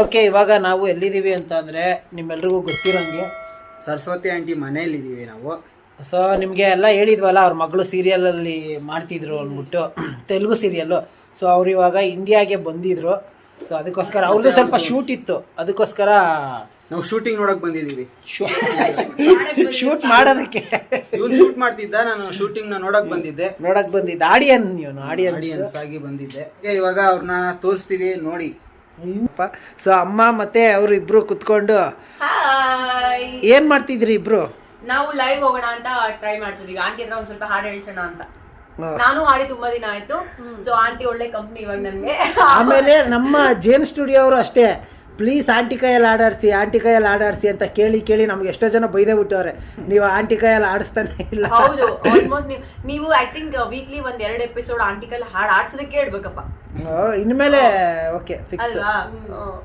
Okay, ಇವಾಗ ನಾವು ಎಲ್ಲಿದ್ದೀವಿ ಅಂತ ಅಂದರೆ ನಿಮ್ಮೆಲ್ರಿಗೂ ಗೊತ್ತಿರೋಂಗೆ ಸರಸ್ವತಿ ಆಂಟಿ ಮನೆಯಲ್ಲಿದ್ದೀವಿ ನಾವು. ಸೊ ನಿಮಗೆ ಎಲ್ಲ ಹೇಳಿದ್ವಲ್ಲ, ಅವ್ರ ಮಗಳು ಸೀರಿಯಲಲ್ಲಿ ಮಾಡ್ತಿದ್ರು ಅಂದ್ಬಿಟ್ಟು, ತೆಲುಗು ಸೀರಿಯಲ್ಲು. ಸೊ ಅವ್ರು ಇವಾಗ ಇಂಡಿಯಾಗೆ ಬಂದಿದ್ರು. ಸೊ ಅದಕ್ಕೋಸ್ಕರ ಅವ್ರದ್ದು ಸ್ವಲ್ಪ ಶೂಟ್ ಇತ್ತು, ಅದಕ್ಕೋಸ್ಕರ ನಾವು ಶೂಟಿಂಗ್ ನೋಡಕ್ ಬಂದಿದ್ದೀವಿ. ಶೂಟ್ ಮಾಡೋದಕ್ಕೆ ಇವ್ನು ಶೂಟ್ ಮಾಡ್ತಿದ್ದ, ನಾನು ಶೂಟಿಂಗ್ ನ ನೋಡಕ್ ಬಂದಿದ್ದೆ. ಆಡಿಯನ್ಸ್ ಆಗಿ ಬಂದಿದ್ದೆ. ಇವಾಗ ಅವ್ರನ್ನ ತೋರಿಸ್ತೀವಿ ನೋಡಿ. ಸೊ ಅಮ್ಮ ಮತ್ತೆ ಅವರು ಇಬ್ರು ಕುತ್ಕೊಂಡು ಏನ್ ಮಾಡ್ತಿದ್ರಿ ಇಬ್ರು? ನಾವು ಲೈವ್ ಹೋಗೋಣ ಅಂತ ಟ್ರೈ ಮಾಡ್ತಿದೀವಿ. ಆಂಟಿ ಹತ್ರ ಒಂದ್ ಸ್ವಲ್ಪ ಹಾಡು ಹೇಳ್ಸೋಣ ಅಂತ. ನಾನು ಹಾಡಿ ತುಂಬಾ ದಿನ ಆಯ್ತು. ಸೊ ಆಂಟಿ ಒಳ್ಳೆ ಕಂಪ್ನಿ ಇವಾಗ ನನ್ಗೆ. ಆಮೇಲೆ ನಮ್ಮ ಜೇನ್ ಸ್ಟುಡಿಯೋ ಅವರು ಅಷ್ಟೇ, ಪ್ಲೀಸ್ ಆಂಟಿ ಕೈಯಲ್ಲಿ ಆಡಾಡ್ಸಿ ಅಂತ ಕೇಳಿ ನಮ್ಗೆ ಎಷ್ಟೋ ಜನ ಬೈದೇ ಬಿಟ್ಟವ್ರೆ, ನೀವು ಆಂಟಿ ಕೈಯಲ್ಲಿ ಆಡಿಸ್ತಾನೆ ಇಲ್ಲ. ಹೌದು, ಆಲ್ಮೋಸ್ಟ್ ನೀವು ಐ ಥಿಂಕ್ ವೀಕ್ಲಿ ಒಂದ್ 2 ಎಪಿಸೋಡ್ ಆಂಟಿ ಕೈಯಲ್ಲಿ ಹಾಡು ಆಡ್ಸೋದಕ್ಕೆ ಹೇಳ್ಬೇಕಪ್ಪ. ಇನ್ಮೇಲೆ ಓಕೆ ಫಿಕ್ಸ್ ಅಲ್ವಾ?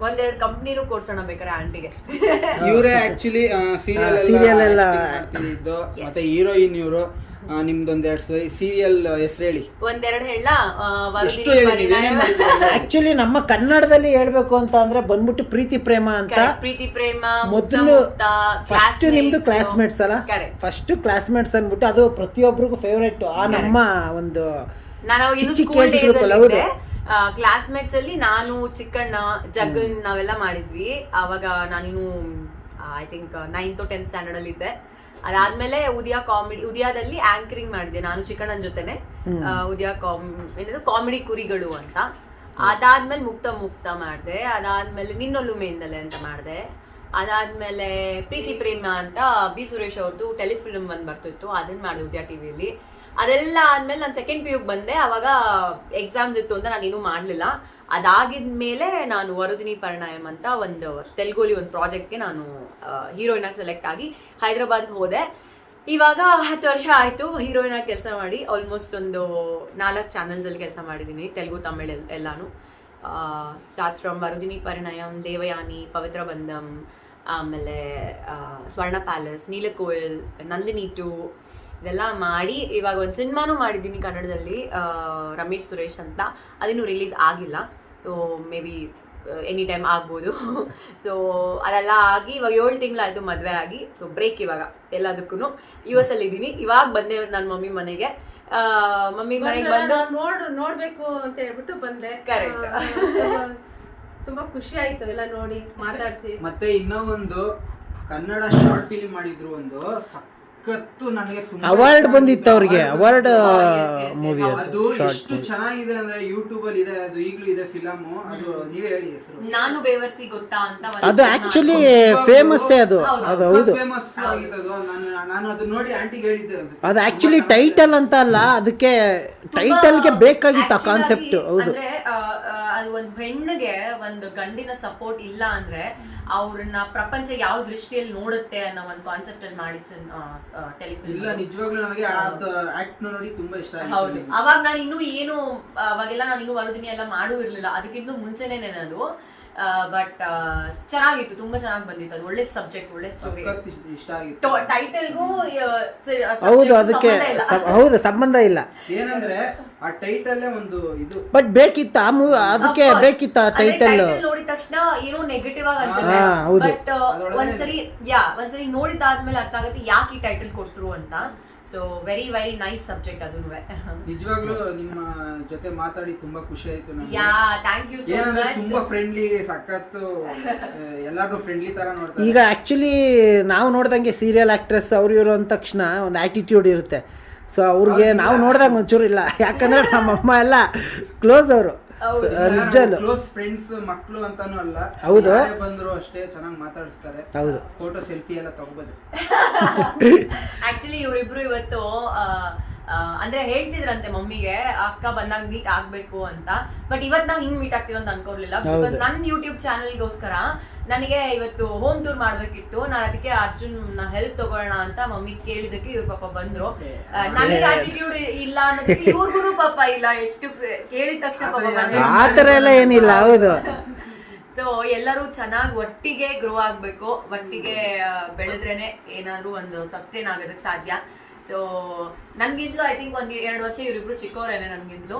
1-2 ಕಂಪ್ನಿನೂ ಕೊಡ್ಸೋಣ ಬೇಕಾರೆ ಆಂಟಿಗೆ. ಇವರೇ ಆಕ್ಚುಲಿ ಸೀರಿಯಲ್ ಎಲ್ಲ ಮಾಡ್ತಿದ್ದು, ಮತ್ತೆ ಹೀರೋಯಿನ್ ಇವರು. ನಿಮ್ದೊಂದೆರಡು ಸೀರಿಯಲ್ ಹೆಸರು ಹೇಳಿ. ಒಂದೆರಡು ಹೇಳ. ಆಕ್ಚುಲಿ ನಮ್ಮ ಕನ್ನಡದಲ್ಲಿ ಹೇಳ್ಬೇಕು ಅಂತ ಅಂದ್ರೆ ಬಂದ್ಬಿಟ್ಟು ಪ್ರೀತಿ ಪ್ರೇಮ ಅಂತ. ಪ್ರೀತಿ ಪ್ರೇಮ ಮೊದಲು ಫಸ್ಟ್ ನಿಮ್ದು ಕ್ಲಾಸ್ಮೇಟ್ಸ್ ಅಲ್ಲ, ಫಸ್ಟ್ ಕ್ಲಾಸ್ಮೇಟ್ಸ್ ಅಂದ್ಬಿಟ್ಟು ಅದು ಪ್ರತಿಯೊಬ್ಬರಿಗೂ ಫೇವರೇಟ್. ಆ ನಮ್ಮ ಒಂದು ಕ್ಲಾಸ್ಮೇಟ್ಸ್ ಅಲ್ಲಿ ನಾನು, ಚಿಕ್ಕಣ್ಣ, ಜಗನ್ ನಾವೆಲ್ಲ ಮಾಡಿದ್ವಿ. ಅವಾಗ ನಾನಿನ್ನು I think 9th or 10th standard ಅಲ್ಲಿ ಇದ್ದೆ. ಅದಾದ್ಮೇಲೆ ಉದಯದಲ್ಲಿ ಆಂಕರಿಂಗ್ ಮಾಡಿದೆ ನಾನು ಚಿಕ್ಕಣ್ಣನ ಜೊತೆನೆ. ಉದಯ ಕಾಮಿಡಿ ಕುರಿಗಳು ಅಂತ. ಅದಾದ್ಮೇಲೆ ಮುಕ್ತ ಮಾಡಿದೆ. ಅದಾದ್ಮೇಲೆ ನಿನ್ನೊಲ್ಲು ಮೇಂದಲೆ ಅಂತ ಮಾಡಿದೆ. ಅದಾದ್ಮೇಲೆ ಪ್ರೀತಿ ಪ್ರೇಮ ಅಂತ ಬಿ ಸುರೇಶ್ ಅವ್ರದ್ದು ಟೆಲಿಫಿಲ್ಮ್ ಬಂದ್ ಬರ್ತಿತ್ತು, ಅದನ್ನ ಮಾಡಿದೆ ಉದಯ ಟಿವಿಯಲ್ಲಿ. ಅದೆಲ್ಲ ಆದ್ಮೇಲೆ ನಾನು ಸೆಕೆಂಡ್ PU ಬಂದೆ. ಅವಾಗ ಎಕ್ಸಾಮ್ಸ್ ಇತ್ತು ಅಂತ ನಾನು ಇನ್ನೂ ಮಾಡ್ಲಿಲ್ಲ. ಅದಾಗಿದ್ಮೇಲೆ ನಾನು ವರುದಿನಿ ಪರಿಣಾಯಂ ಅಂತ ಒಂದು ತೆಲುಗುಲಿ ಒಂದು ಪ್ರಾಜೆಕ್ಟ್ಗೆ ನಾನು ಹೀರೋಯಿನ್ ಆಗಿ ಸೆಲೆಕ್ಟ್ ಆಗಿ ಹೈದರಾಬಾದ್ಗೆ ಹೋದೆ. ಇವಾಗ 10 ವರ್ಷ ಆಯ್ತು ಹೀರೋಯಿನ್ ಆಗಿ ಕೆಲಸ ಮಾಡಿ. ಆಲ್ಮೋಸ್ಟ್ ಒಂದು 4 ಚಾನಲ್ಸ್ ಅಲ್ಲಿ ಕೆಲಸ ಮಾಡಿದ್ದೀನಿ, ತೆಲುಗು ತಮಿಳ್ ಎಲ್ಲಾನು. ಸ್ಟಾರ್ಟ್ಸ್ ಫ್ರಮ್ ವರುದಿನಿ ಪರಿಣಾಯಂ, ದೇವಯಾನಿ, ಪವಿತ್ರ ಬಂಧಂ, ಆಮೇಲೆ ಸ್ವರ್ಣ ಪ್ಯಾಲೇಸ್, ನೀಲಕೋಯಿಲ್, ನಂದಿನಿ 2 ಇದೆಲ್ಲ ಮಾಡಿ ಇವಾಗ ಒಂದು ಸಿನಿಮಾನು ಮಾಡಿದ್ದೀನಿ ಕನ್ನಡದಲ್ಲಿ, ರಮೇಶ್ ಸುರೇಶ್ ಅಂತ. ಅದಿನ್ನೂ ರಿಲೀಸ್ ಆಗಿಲ್ಲ. So may be any time ಆಗ್ಬೋದು. ಸೊ ಅದೆಲ್ಲ ಆಗಿ ಇವಾಗ 7 ತಿಂಗಳಾಯ್ತು ಮದುವೆ ಆಗಿ. ಸೊ ಬ್ರೇಕ್ ಇವಾಗ ಎಲ್ಲದಕ್ಕೂ. US ಅಲ್ಲಿ ಇದ್ದೀನಿ. ಇವಾಗ ಬಂದೆ ನನ್ನ ಮಮ್ಮಿ ಮನೆಗೆ. ಮಮ್ಮಿ ಮನೆಗೆ ಬಂದು ನೋಡ್ಬೇಕು ಅಂತ ಹೇಳ್ಬಿಟ್ಟು ಬಂದೆ. ಕರೆಕ್ಟ್. ತುಂಬಾ ಖುಷಿ ಆಯ್ತು ಎಲ್ಲ ನೋಡಿ ಮಾತಾಡ್ಸಿ. ಮತ್ತೆ ಇನ್ನೂ ಒಂದು ಕನ್ನಡ ಶಾರ್ಟ್ ಫಿಲ್ಮ್ ಮಾಡಿದ್ರು, ಒಂದು ನನಗೆ ಅವಾರ್ಡ್ ಬಂದಿತ್ತು ಅವ್ರಿಗೆ. ಅವಾರ್ಡ್ ಮೂವಿ ಅದು ಎಷ್ಟು ಚೆನ್ನಾಗಿದೆ ಅಂದ್ರೆ ಯೂಟ್ಯೂಬ್ ಅಲ್ಲಿ ಇದೆ, ಅದು ಈಗಲೂ ಇದೆ ಫಿಲಮ್. ಅದು ನೀವೇ ಹೇಳಿ ಹೆಸರು. ನಾನು ಬೇವರ್ಸಿ ಗೊತ್ತಾ ಅಂತ. ಅದು ಆಕ್ಚುಲಿ ಫೇಮಸ್. ಅದು ಹೌದು, ಫೇಮಸ್ ಆಗಿದೆ ಅದು. ನಾನು ಅದನ್ನ ನೋಡಿ ಆಂಟಿಗೆ ಹೇಳಿದ್ದೆ. ಅದು ಆಕ್ಚುಲಿ ಟೈಟಲ್ ಅಂತ ಅಲ್ಲ, ಅದಕ್ಕೆ ಟೈಟಲ್ಗೆ ಬೇಕಾಗಿತ್ತು ಆ ಕಾನ್ಸೆಪ್ಟ್. ಹೌದು, ಅದು ಒಂದು ಹೆಣ್ಣಿಗೆ ಒಂದು ಗಂಡಿನ ಸಪೋರ್ಟ್ ಇಲ್ಲ ಅಂದ್ರೆ ಅವ್ರನ್ನ ಪ್ರಪಂಚ ಯಾವ ದೃಷ್ಟಿಯಲ್ಲಿ ನೋಡುತ್ತೆ ಅನ್ನೋ ಒಂದು ಕಾನ್ಸೆಪ್ಟ್ ಅಲ್ಲಿ ಮಾಡಿದ್ ಟೆಲಿಫಿಲ್ಮ್. ಇಲ್ಲ, ನಿಜವಾಗ್ಲೂ ನನಗೆ ಆಕ್ಟ್ ನೋಡಿ ತುಂಬಾ ಇಷ್ಟ ಆಯ್ತು. ಹೌದು, ಅವಾಗ ನಾನು ಇನ್ನೂ ಏನು ಅವಾಗೆಲ್ಲ ನಾನು ಇನ್ನೂ ವರುದಿನಿ ಎಲ್ಲ ಮಾಡುವಿರ್ಲಿಲ್ಲ, ಅದಕ್ಕಿಂತ ಮುಂಚೆನೆ ಅದು. ಬಟ್ ಚೆನ್ನಾಗಿತ್ತು, ತುಂಬಾ ಚೆನ್ನಾಗಿ ಬಂದಿತ್ತು. ಅದು ಒಳ್ಳೆ ಸಬ್ಜೆಕ್ಟ್, ಒಳ್ಳೆ ಸ್ಟೋರಿ, ಇಷ್ಟ ಆಗಿತ್ತು. ಟೈಟಲ್ಗೂ ಹೌದು, ಅದಕ್ಕೆ ಹೌದು ಸಂಬಂಧ ಇಲ್ಲ. ಏನಂದ್ರೆ ಆ ಟೈಟಲ್ ಒಂದು ಇದು, ಬಟ್ ಬೇಕಿತ್ತ ಅದಕ್ಕೆ ಬೇಕಿತ್ತ ಟೈಟಲ್. ನೋಡಿದ ತಕ್ಷಣ ಏನೋ ನೆಗೆಟಿವ್ ಆಗಿ ಅನ್ಸುತ್ತೆ, ಬಟ್ ಒಂದ್ಸರಿ ನೋಡಿದಾದ್ಮೇಲೆ ಅರ್ಥ ಆಗುತ್ತೆ ಯಾಕೆ ಈ ಟೈಟಲ್ ಕೊಟ್ರು ಅಂತ. So very very nice subject ಅದು. ನಿಜವಾಗ್ಲೂ ನಿಮ್ಮ ಜೊತೆ ಮಾತಾಡಿ ತುಂಬಾ ಖುಷಿ ಆಯ್ತು ನನಗೆ. Thank you. ಏನಂದ್ರೆ ತುಂಬಾ ಫ್ರೆಂಡ್ಲಿ, ಸಖತ್ತು, ಎಲ್ಲಾರು ಫ್ರೆಂಡ್ಲಿ ತರ ನೋಡ್ತಾರೆ. ಈಗ ಆಕ್ಚುಲಿ ನಾವು ನೋಡ್ದಂಗೆ ಸೀರಿಯಲ್ ಆಕ್ಟ್ರೆಸ್ ಅವ್ರು ಇರೋ ಅಂದ ತಕ್ಷಣ ಒಂದು ಆಟಿಟ್ಯೂಡ್ ಇರುತ್ತೆ. ಸೊ ಅವ್ರಿಗೆ ನಾವು ನೋಡ್ದಂಗೆ ಒಂಚೂರು ಇಲ್ಲ, ಯಾಕಂದ್ರೆ ನಮ್ಮಮ್ಮ ಎಲ್ಲ ಕ್ಲೋಸ್ ಅವರು, ನಿಜ ಕ್ಲೋಸ್ ಫ್ರೆಂಡ್ಸ್, ಮಕ್ಕಳು ಅಂತಾನು ಅಲ್ಲ. ಹೌದು, ಬಂದ್ರು ಅಷ್ಟೇ ಚೆನ್ನಾಗಿ ಮಾತಾಡಿಸ್ತಾರೆ. ಹೌದು, ಫೋಟೋ ಸೆಲ್ಫಿ ಎಲ್ಲ ತಗೋಬಹುದು. ಆಕ್ಚುಲಿ ಇವರಿಬ್ರು ಇವತ್ತು ಅಂದ್ರೆ ಹೇಳ್ತಿದ್ರಂತೆ ಮಮ್ಮಿಗೆ, ಅಕ್ಕ ಬಂದಾಗ ಮೀಟ್ ಆಗ್ಬೇಕು ಅಂತ. ಬಟ್ ಇವತ್ ನಾವ್ ಹಿಂಗ್ ಮೀಟ್ ಆಗ್ತೀವಿ ಅಂತ ಅನ್ಕೋರ್ಲಿಲ್ಲ. ಬಿಕಾಸ್ ನನ್ನ ಯೂಟ್ಯೂಬ್ ಚಾನಲ್ಗೋಸ್ಕರ ನನಗೆ ಇವತ್ತು ಹೋಮ್ ಟೂರ್ ಮಾಡ್ಬೇಕಿತ್ತು. ನಾನು ಅದಕ್ಕೆ ಅರ್ಜುನ್ ಹೆಲ್ಪ್ ತಗೊಳ್ಳೋಣ ಅಂತ ಮಮ್ಮಿ ಕೇಳಿದಕ್ಕೆ ಇವ್ರ ಪಾಪ ಬಂದ್ರು. ನನಗೆ ಆಟಿಟ್ಯೂಡ್ ಇಲ್ಲ ಅನ್ನೋದಕ್ಕೆ ಇವ್ರಿಗೂ ಪಾಪ ಇಲ್ಲ, ಎಷ್ಟು ಕೇಳಿದ ತಕ್ಷಣ ಪಾಪ ಆತರ ಎಲ್ಲ ಏನಿಲ್ಲ. ಹೌದು, ಸೊ ಎಲ್ಲರೂ ಚೆನ್ನಾಗಿ ಒಟ್ಟಿಗೆ ಗ್ರೋ ಆಗ್ಬೇಕು, ಒಟ್ಟಿಗೆ ಬೆಳೆದ್ರೇನೆ ಏನಾದ್ರು ಒಂದು ಸಸ್ಟೈನ್ ಆಗೋದಕ್ಕೆ ಸಾಧ್ಯ. ಸೊ ನನ್ಗಿಂತಲೂ ಐ ಥಿಂಕ್ 1-2 ವರ್ಷ ಇವರಿಬ್ರು ಚಿಕ್ಕವರೇನೆ ನನ್ಗಿಂತಲೂ.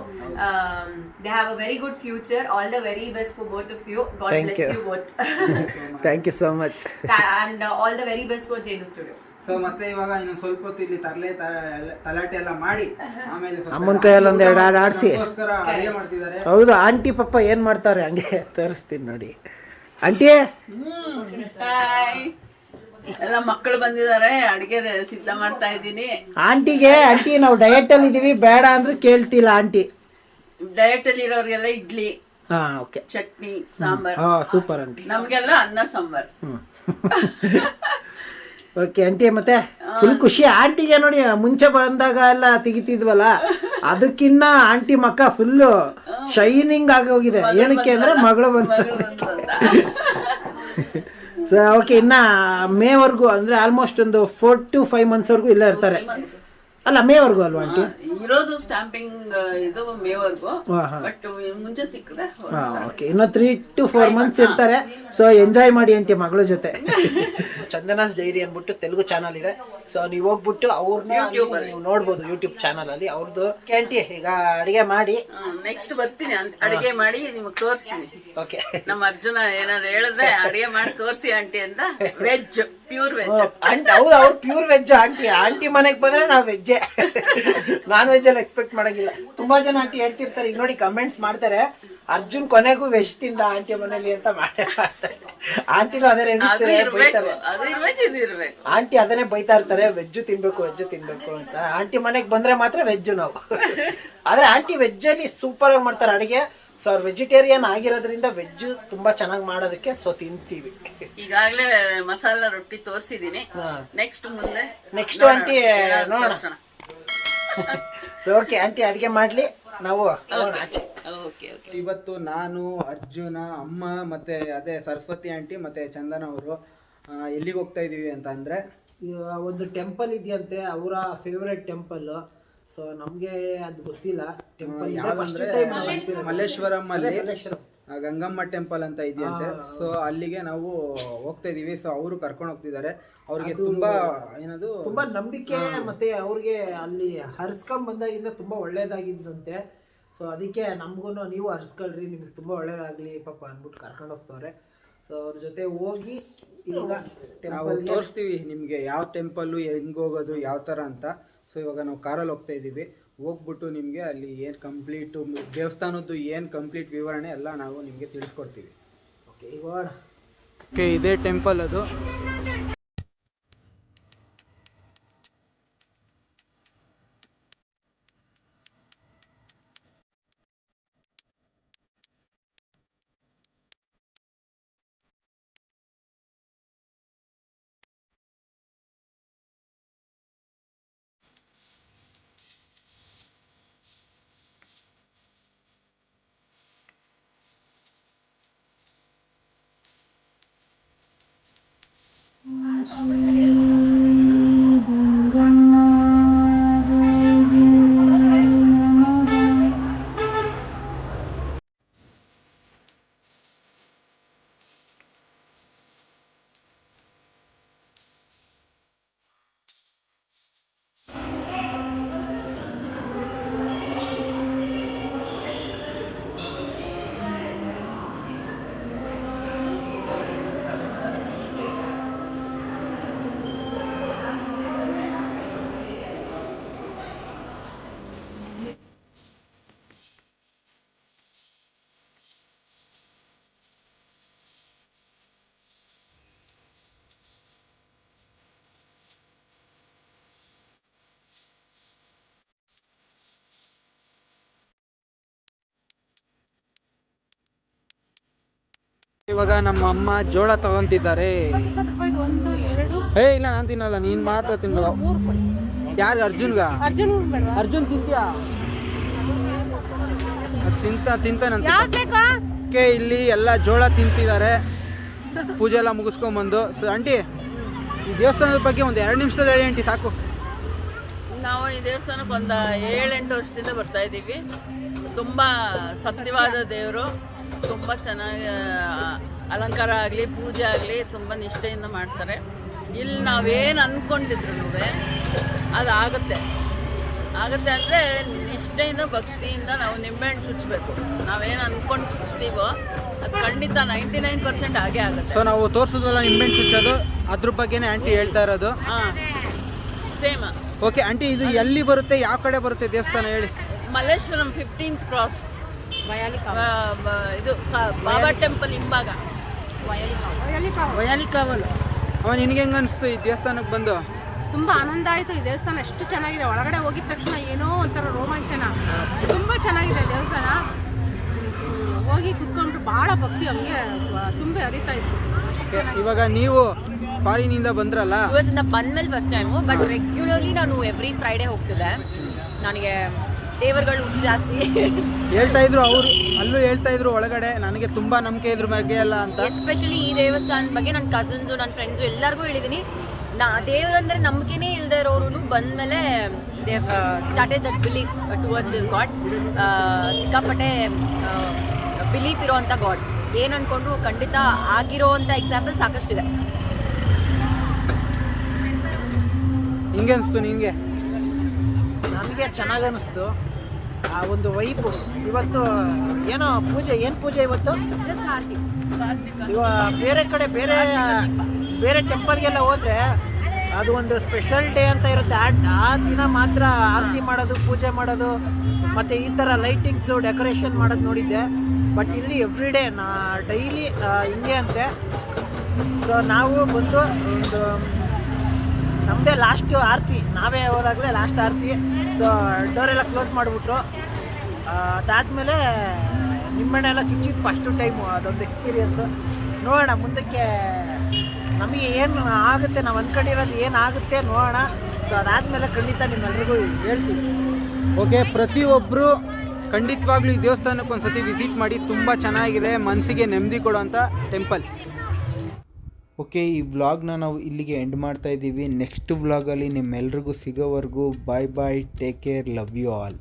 They have a very good future. All the very best for both of you. God bless you both. Thank you so much. And all the very best for Jenu studio. So ಮತ್ತೆ ಇವಾಗ ಇನ್ನು ಸ್ವಲ್ಪ ಹೊತ್ತು ಇಲ್ಲಿ ತಲಾಟೆ ಎಲ್ಲ ಮಾಡಿ ಆಮೇಲೆ ಅಮ್ಮನ ಕೈಯಲ್ಲಿ ಒಂದೆರಡು ಹಾಡು ಆಡಿಸಿ ಅಡುಗೆ ಮಾಡ್ತಿದ್ದಾರೆ. ಹೌದು, ಆಂಟಿ ಪಪ್ಪ ಏನ್ ಮಾಡ್ತಾರೆ ಹಂಗೆ ತೋರಿಸ್ತೀನಿ ನೋಡಿ. ಆಂಟಿ ಎಲ್ಲ ಮಕ್ಕಳು ಬಂದಿದ್ದಾರೆ, ಅಡಿಗೆ ಸಿದ್ಧ ಮಾಡ್ತಾ ಇದ್ದೀನಿ. ಆಂಟಿ ನಾವು ಡಯಟ್ ಅಲ್ಲಿ ಇದೀವಿ, ಬೇಡ ಅಂದ್ರೂ ಕೇಳ್ತಿಲ್ಲ ಆಂಟಿ. ಡಯಟ್ ಅಲ್ಲಿ ಇರೋರಿಗೆಲ್ಲ ಇಡ್ಲಿ, ಹಾ ಓಕೆ, ಚಟ್ನಿ, ಸಾಂಬಾರ್. ಹಾ ಸೂಪರ್ ಆಂಟಿ. ನಮ್ಗೆಲ್ಲ ಅನ್ನ ಸಾಂಬಾರ್. ಓಕೆ ಆಂಟಿ, ಮತ್ತೆ ಫುಲ್ ಖುಷಿ ಆಂಟಿಗೆ ನೋಡಿ. ಮುಂಚೆ ಬಂದಾಗ ಎಲ್ಲ ತೆಗಿತಿದ್ವಲ್ಲ, ಅದಕ್ಕಿನ್ನ ಆಂಟಿ ಮಕ್ಕ ಫುಲ್ ಶೈನಿಂಗ್ ಆಗಿ ಹೋಗಿದೆ. ಏನಕ್ಕೆ ಅಂದ್ರೆ ಮಗಳು ಬಂದ. ಓಕೆ, ಇನ್ನ ಮೇವರೆಗೂ ಅಂದ್ರೆ ಆಲ್ಮೋಸ್ಟ್ ಒಂದು 4 to 5 months ವರ್ಗೂ ಇಲ್ಲೇ ಇರ್ತಾರೆ. ಅಲ್ಲ ಮೇವರೆಗೂ ಅಲ್ವಾ ಆಂಟಿ ಇರೋದು? ಸ್ಟಾಂಪಿಂಗ್ ಇದು ಮೇವರೆಗೂ, ಬಟ್ ಮುಂಚೆ ಸಿಕ್ಕರೆ ಓಕೆ, ಇನ್ನು 3 to 4 months ಇರ್ತಾರೆ. ಸೊ ಎಂಜಾಯ್ ಮಾಡಿ ಆಂಟಿ ಮಗಳ ಜೊತೆ. ಚಂದನಾಸ್ ಡೈರಿ ಅಂದ್ಬಿಟ್ಟು ತೆಲುಗು ಚಾನಲ್ ಇದೆ. ಸೊ ನೀವು ಹೋಗ್ಬಿಟ್ಟು ಅವ್ರನ್ನ ನೀವು ನೋಡ್ಬೋದು ಯೂಟ್ಯೂಬ್ ಚಾನಲ್ ಅಲ್ಲಿ ಅವ್ರದ್ದು. ಆಂಟಿ ಈಗ ಅಡಿಗೆ ಮಾಡಿ ನೆಕ್ಸ್ಟ್ ಬರ್ತೀನಿ, ಅಡಿಗೆ ಮಾಡಿ ನಿಮಗೆ ತೋರಿಸ್ತೀನಿ. ಓಕೆ, ನಮ್ಮ ಅರ್ಜುನ ಏನಾದ್ರು ಹೇಳಿದ್ರೆ ಅಡಿಗೆ ಮಾಡಿ ತೋರಿಸಿ ಆಂಟಿ ಅಂತ. Veg, pure veg. ಹೌದು, ಅವ್ರು ಪ್ಯೂರ್ ವೆಜ್. ಆಂಟಿ ಮನೆಗೆ ಬಂದ್ರೆ ನಾವು ವೆಜ್ಜೆ, ನಾನ್ ವೆಜ್ ಎಲ್ಲ ಎಕ್ಸ್ಪೆಕ್ಟ್ ಮಾಡಂಗಿಲ್ಲ. ತುಂಬಾ ಜನ ಆಂಟಿ ಹೇಳ್ತಿರ್ತಾರೆ, ಈಗ ನೋಡಿ ಕಮೆಂಟ್ಸ್ ಮಾಡ್ತಾರೆ, ಅರ್ಜುನ್ ಕೊನೆಗೂ ವೆಜ್ ತಿಂದ ಆಂಟಿ ಮನೇಲಿ ಅಂತ ಮಾಡ್ತಾರೆ. ಆಂಟಿನೂ ಅದೇ ಬೈತಾರೆ. ಆಂಟಿ ಅದನ್ನೇ ಬೈತಾ ಇರ್ತಾರೆ, ವೆಜ್ ತಿನ್ಬೇಕು ಅಂತ. ಆಂಟಿ ಮನೆಗೆ ಬಂದ್ರೆ ಮಾತ್ರ ವೆಜ್ ನಾವು. ಆದ್ರೆ ಆಂಟಿ ವೆಜ್ ಅಲ್ಲಿ ಸೂಪರ್ ಆಗಿ ಮಾಡ್ತಾರೆ ಅಡಿಗೆ. ಸೊ ಅವ್ರು ವೆಜಿಟೇರಿಯನ್ ಆಗಿರೋದ್ರಿಂದ ವೆಜ್ ತುಂಬಾ ಚೆನ್ನಾಗಿ ಮಾಡೋದಕ್ಕೆ ಸೊ ತಿಂತೀವಿ. ಈಗಾಗಲೇ ಮಸಾಲ ರೊಟ್ಟಿ ತೋರಿಸಿದೀನಿ. ನೆಕ್ಸ್ಟ್ ಆಂಟಿ ನೋಡೋಣ. ಸೊ ಓಕೆ ಆಂಟಿ ಅಡಿಗೆ ಮಾಡ್ಲಿ, ನಾವು ಆಚೆ. ಇವತ್ತು ನಾನು, ಅರ್ಜುನ, ಅಮ್ಮ ಮತ್ತೆ ಅದೇ ಸರಸ್ವತಿ ಆಂಟಿ ಮತ್ತೆ ಚಂದನ ಅವರು ಎಲ್ಲಿಗೆ ಹೋಗ್ತಾ ಇದೀವಿ ಅಂತ ಅಂದ್ರೆ, ಒಂದು ಟೆಂಪಲ್ ಇದೆಯಂತೆ, ಅವರ ಫೇವರೇಟ್ ಟೆಂಪಲ್. ಸೊ ನಮ್ಗೆ ಅದು ಗೊತ್ತಿಲ್ಲ ಟೆಂಪಲ್ ಯಾವ್ದಂದ್ರೆ ಮಲ್ಲೇಶ್ವರಂ ಅಲ್ಲಿ ಗಂಗಮ್ಮ ಟೆಂಪಲ್ ಅಂತ ಇದೆಯಂತೆ. ಸೊ ಅಲ್ಲಿಗೆ ನಾವು ಹೋಗ್ತಾ ಇದೀವಿ. ಸೊ ಅವರು ಕರ್ಕೊಂಡು ಹೋಗ್ತಿದ್ದಾರೆ. ಅವ್ರಿಗೆ ತುಂಬಾ ಏನದು ತುಂಬಾ ನಂಬಿಕೆ, ಮತ್ತೆ ಅವ್ರಿಗೆ ಅಲ್ಲಿ ಹರ್ಸ್ಕೊಂಡ್ ಬಂದಾಗಿಂದ ತುಂಬಾ ಒಳ್ಳೇದಾಗಿದ್ದಂತೆ. ಸೊ ಅದಕ್ಕೆ ನಮ್ಗೂ ನೀವು ಹರ್ಸ್ಕೊಳ್ರಿ, ನಿಮ್ಗೆ ತುಂಬಾ ಒಳ್ಳೇದಾಗ್ಲಿ ಪಾಪ ಅಂದ್ಬಿಟ್ಟು ಕರ್ಕೊಂಡು ಹೋಗ್ತವ್ರೆ. ಸೊ ಅವ್ರ ಜೊತೆ ಹೋಗಿ ಇವಾಗ ನಾವು ತೋರಿಸ್ತೀವಿ ನಿಮ್ಗೆ ಯಾವ ಟೆಂಪಲ್ಲು ಹೆಂಗ್ ಹೋಗೋದು ಯಾವ ತರ ಅಂತ. ಸೊ ಇವಾಗ ನಾವು ಕಾರಲ್ಲಿ ಹೋಗ್ತಾ ಇದ್ದೀವಿ. ಹೋಗ್ಬಿಟ್ಟು ನಿಮಗೆ ಅಲ್ಲಿ ಏನು ಕಂಪ್ಲೀಟು ದೇವಸ್ಥಾನದ್ದು ಏನು ಕಂಪ್ಲೀಟ್ ವಿವರಣೆ ಎಲ್ಲ ನಾವು ನಿಮಗೆ ತಿಳಿಸ್ಕೊಡ್ತೀವಿ. ಓಕೆ, ಇವಾಗ ಓಕೆ, ಇದೇ ಟೆಂಪಲ್ ಅದು. ಇವಾಗ ನಮ್ಮ ಅಮ್ಮ ಜೋಳ ತಗೊಂತಿದ್ದಾರೆ. ಇಲ್ಲ ನಾನು ತಿನ್ನಲ್ಲ, ನೀನ್ ಮಾತ್ರ ತಿನ್ನಲ್ಲ. ಯಾರು? ಅರ್ಜುನ್ಗ? ಅರ್ಜುನ್ ತಿಂತೀಯಾ? ತಿಂತಾನಂತೆ. ಇಲ್ಲಿ ಎಲ್ಲ ಜೋಳ ತಿಂತಿದ್ದಾರೆ. ಪೂಜೆ ಎಲ್ಲ ಮುಗಿಸ್ಕೊಂಬಂದು. ಆಂಟಿ, ಈ ದೇವಸ್ಥಾನದ ಬಗ್ಗೆ ಒಂದು 2 ನಿಮಿಷದಲ್ಲಿ ಹೇಳಿ ಆಂಟಿ, ಸಾಕು. ನಾವು ಈ ದೇವಸ್ಥಾನಕ್ಕೆ ಒಂದು 7-8 ವರ್ಷದಿಂದ ಬರ್ತಾ ಇದ್ದೀವಿ. ತುಂಬ ಸತ್ಯವಾದ ದೇವರು, ತುಂಬ ಚೆನ್ನಾಗಿ ಅಲಂಕಾರ ಆಗಲಿ ಪೂಜೆ ಆಗಲಿ ತುಂಬ ನಿಷ್ಠೆಯಿಂದ ಮಾಡ್ತಾರೆ. ಇಲ್ಲಿ ನಾವೇನು ಅಂದ್ಕೊಂಡಿದ್ರು ಅದು ಆಗುತ್ತೆ ಅಂದರೆ ನಿಷ್ಠೆಯಿಂದ ಭಕ್ತಿಯಿಂದ ನಾವು ನಿಂಬೆಹಣ್ಣು ಚುಚ್ಚಬೇಕು. ನಾವೇನು ಅಂದ್ಕೊಂಡು ಚುಚ್ತೀವೋ ಅದು ಖಂಡಿತ 99% ಆಗೇ ಆಗುತ್ತೆ. ಸೊ ನಾವು ತೋರಿಸೋದಲ್ಲ ನಿಂಬೆಹಣ್ಣು ಚುಚ್ಚೋದು, ಅದ್ರ ಬಗ್ಗೆನೇ ಆಂಟಿ ಹೇಳ್ತಾ ಇರೋದು. ಹಾಂ, ಸೇಮ್. ಓಕೆ ಆಂಟಿ, ಇದು ಎಲ್ಲಿ ಬರುತ್ತೆ, ಯಾವ ಕಡೆ ಬರುತ್ತೆ ದೇವಸ್ಥಾನ ಹೇಳಿ? ಮಲ್ಲೇಶ್ವರಂ 15th ಕ್ರಾಸ್, ಇದು ಬಾಬಾ ಟೆಂಪಲ್ ಹಿಂಭಾಗ. ವಯಾಲಿಕಾವಲ್. ಅವ ನಿನಗೆ ಹೆಂಗೆ ಅನಿಸ್ತು ಈ ದೇವಸ್ಥಾನಕ್ಕೆ ಬಂದು? ತುಂಬಾ ಆನಂದ ಆಯ್ತು. ಈ ದೇವಸ್ಥಾನ ಎಷ್ಟು ಚೆನ್ನಾಗಿದೆ. ಒಳಗಡೆ ಹೋಗಿದ ತಕ್ಷಣ ಏನೋ ಒಂಥರ ರೋಮಾಂಚನ. ತುಂಬಾ ಚೆನ್ನಾಗಿದೆ ದೇವಸ್ಥಾನ. ಹೋಗಿ ಕುತ್ಕೊಂಡು ಬಹಳ ಭಕ್ತಿ ಹಂಗೆ ತುಂಬಿ ಹರಿತಾ ಇತ್ತು. ಇವಾಗ ನೀವು ಫಾರಿನಿಂದ ಬಂದ್ರಲ್ಲ, US ಇಂದ ಬಂದ್ಮೇಲೆ ಫಸ್ಟ್ ಟೈಮು, ಬಟ್ ರೆಗ್ಯುಲರ್ಲಿ ನಾನು ಎವ್ರಿ ಫ್ರೈಡೇ ಹೋಗ್ತಿದ್ದೆ. ನನಗೆ ದೇವರುಗಳು ಹುಚ್ಚು ಜಾಸ್ತಿ. ಹೇಳ್ತಾ ಇದ್ರು ಅವರು, ಅಲ್ಲೂ ಹೇಳ್ತಾ ಇದ್ರು ಒಳಗಡೆ ನನಗೆ ತುಂಬಾ ನಂಬಿಕೆ ಇದ್ರ ಬಗ್ಗೆ ಎಲ್ಲ ಅಂತ. ಎಸ್ಪೆಷಲಿ ಈ ದೇವಸ್ಥಾನದ ಬಗ್ಗೆ ನನ್ನ ಕಸಿನ್ಸು, ನನ್ನ ಫ್ರೆಂಡ್ಸು ಎಲ್ಲರಿಗೂ ಹೇಳಿದ್ದೀನಿ. ದೇವರಂದ್ರೆ ನಂಬಿಕೆನೇ ಇಲ್ಲದೆ ಇರೋರು ಬಂದಮೇಲೆ they started that belief towards this god. ಸಿಕ್ಕಾಪಟ್ಟೆ ಬಿಲೀಫ್ ಇರೋವಂಥ ಗಾಡ್. ಏನು ಅಂದ್ಕೊಂಡ್ರು ಖಂಡಿತ ಆಗಿರೋವಂಥ ಎಕ್ಸಾಂಪಲ್ ಸಾಕಷ್ಟಿದೆ. ಹಿಂಗೆ ಅನಿಸ್ತು ನಿನಗೆ? ನನಗೆ ಚೆನ್ನಾಗಿ ಅನ್ನಿಸ್ತು. ಆ ಒಂದು ವೈಬು. ಇವತ್ತು ಏನೋ ಪೂಜೆ, ಏನು ಪೂಜೆ ಇವತ್ತು? ಜಸ್ಟ್ ಆರ್ತಿ. ಬೇರೆ ಕಡೆ ಬೇರೆ ಟೆಂಪಲ್ಗೆಲ್ಲ ಹೋದರೆ ಅದು ಒಂದು ಸ್ಪೆಷಲ್ ಡೇ ಅಂತ ಇರುತ್ತೆ. ಆ ದಿನ ಮಾತ್ರ ಆರತಿ ಮಾಡೋದು, ಪೂಜೆ ಮಾಡೋದು, ಮತ್ತು ಈ ಥರ ಲೈಟಿಂಗ್ಸು, ಡೆಕೋರೇಷನ್ ಮಾಡೋದು ನೋಡಿದ್ದೆ. ಬಟ್ ಇಲ್ಲಿ ಎವ್ರಿ ಡೇ ಡೈಲಿ ಹಿಂಗೆ ಅಂತೆ. ಸೊ ನಾವು ಬಂದು ಒಂದು ನಮ್ಮದೇ ಲಾಸ್ಟ್ ಆರತಿ, ನಾವೇ ಹೋದಾಗಲೇ ಲಾಸ್ಟ್ ಆರತಿ. ಸೊ ಡೋರೆಲ್ಲ ಕ್ಲೋಸ್ ಮಾಡಿಬಿಟ್ರು. ಅದಾದಮೇಲೆ ನಿಮ್ಮನ್ನೆಲ್ಲ ಚುಚ್ಚಿದ್ದು ಫಸ್ಟು ಟೈಮು. ಅದೊಂದು ಎಕ್ಸ್ಪೀರಿಯನ್ಸು. ನೋಡೋಣ ಮುಂದಕ್ಕೆ ನಮಗೆ ಏನು ಆಗುತ್ತೆ, ನಾವು ಅಂದ್ಕೊಂಡಿರೋದು ಏನಾಗುತ್ತೆ ನೋಡೋಣ. ಸೊ ಅದಾದಮೇಲೆ ಖಂಡಿತ ನಿಮ್ಮೆಲ್ರಿಗೂ ಹೇಳ್ತೀವಿ. ಓಕೆ, ಪ್ರತಿಯೊಬ್ಬರು ಖಂಡಿತವಾಗ್ಲೂ ಈ ದೇವಸ್ಥಾನಕ್ಕೆ ಒಂದ್ಸತಿ ವಿಸಿಟ್ ಮಾಡಿ. ತುಂಬ ಚೆನ್ನಾಗಿದೆ, ಮನಸ್ಸಿಗೆ ನೆಮ್ಮದಿ ಕೊಡೋಂಥ ಟೆಂಪಲ್. ಓಕೆ, ಈ ವ್ಲಾಗ್ನ ನಾವು ಇಲ್ಲಿಗೆ ಎಂಡ್ ಮಾಡ್ತಾ ಇದ್ದೀವಿ. ನೆಕ್ಸ್ಟ್ ವ್ಲಾಗಲ್ಲಿ ನಿಮ್ಮೆಲ್ರಿಗೂ ಸಿಗೋವರೆಗೂ bye bye, take care, love you all.